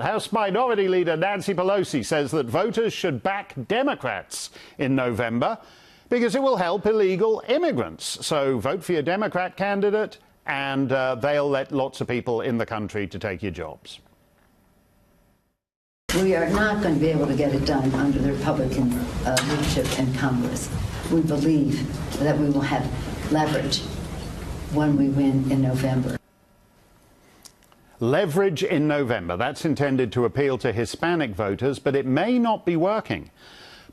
House Minority Leader Nancy Pelosi says that voters should back Democrats in November because it will help illegal immigrants. So vote for your Democrat candidate and they'll let lots of people in the country to take your jobs. We are not going to be able to get it done under the Republican leadership in Congress. We believe that we will have leverage when we win in November. Leverage in November. That's intended to appeal to Hispanic voters, but it may not be working.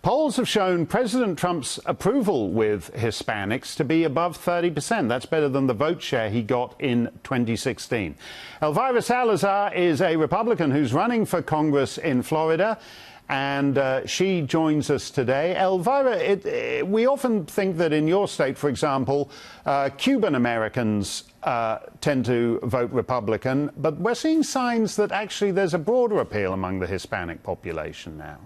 Polls have shown President Trump's approval with Hispanics to be above 30%. That's better than the vote share he got in 2016. Elvira Salazar is a Republican who's running for Congress in Florida, and she joins us today. Elvira, we often think that in your state, for example, Cuban Americans tend to vote Republican, but we're seeing signs that actually there's a broader appeal among the Hispanic population now.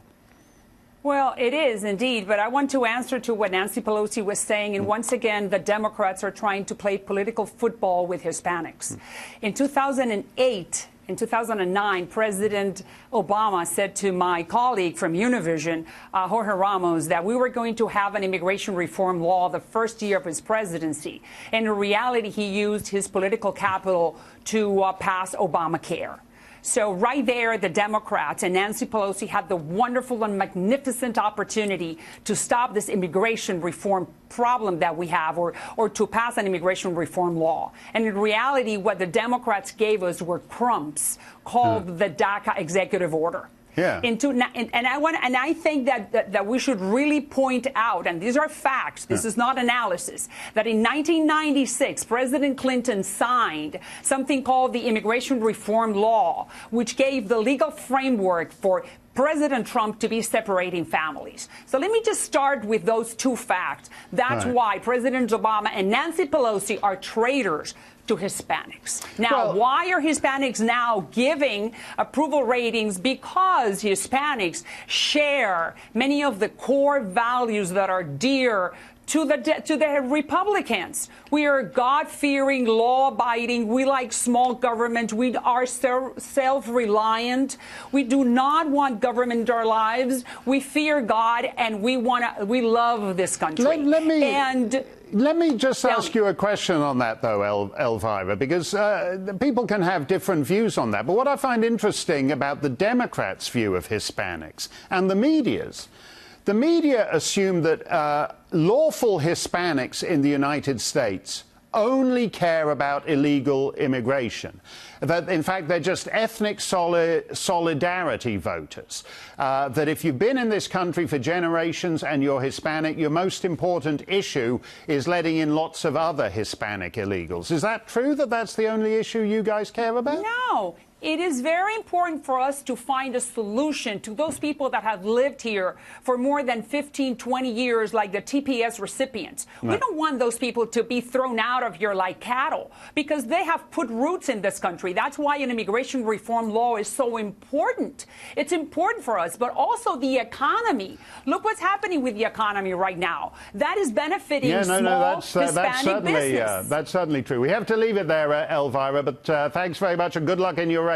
Well, it is indeed, but I want to answer to what Nancy Pelosi was saying, and once again, the Democrats are trying to play political football with Hispanics. In 2008, in 2009, President Obama said to my colleague from Univision, Jorge Ramos, that we were going to have an immigration reform law the first year of his presidency. And in reality, he used his political capital to pass Obamacare. So right there, the Democrats and Nancy Pelosi had the wonderful and magnificent opportunity to stop this immigration reform problem that we have, or to pass an immigration reform law. And in reality, what the Democrats gave us were crumbs called the DACA executive order. Yeah. And I think that we should really point out, and these are facts, this is not analysis, that in 1996, President Clinton signed something called the Immigration Reform Law, which gave the legal framework for President Trump to be separating families. So let me just start with those two facts. That's why President Obama and Nancy Pelosi are traitors to Hispanics. Now, why are Hispanics now giving approval ratings? Because Hispanics share many of the core values that are dear to the Republicans. We are God-fearing, law-abiding. We like small government. We are self-reliant. We do not want government in our lives. We fear God, and we love this country. Let me just ask you a question on that, though, Elvira, because people can have different views on that. But what I find interesting about the Democrats' view of Hispanics and the media's, the media assume that lawful Hispanics in the United States only care about illegal immigration, that in fact they're just ethnic solidarity voters, that if you've been in this country for generations and you're Hispanic, your most important issue is letting in lots of other Hispanic illegals. Is that true, that that's the only issue you guys care about? No. It is very important for us to find a solution to those people that have lived here for more than 15, 20 years, like the TPS recipients. No. We don't want those people to be thrown out of here like cattle, because they have put roots in this country. That's why an immigration reform law is so important. It's important for us, but also the economy. Look what's happening with the economy right now. That is benefiting small Hispanic business. That's certainly true. We have to leave it there, Elvira, but thanks very much and good luck in your race.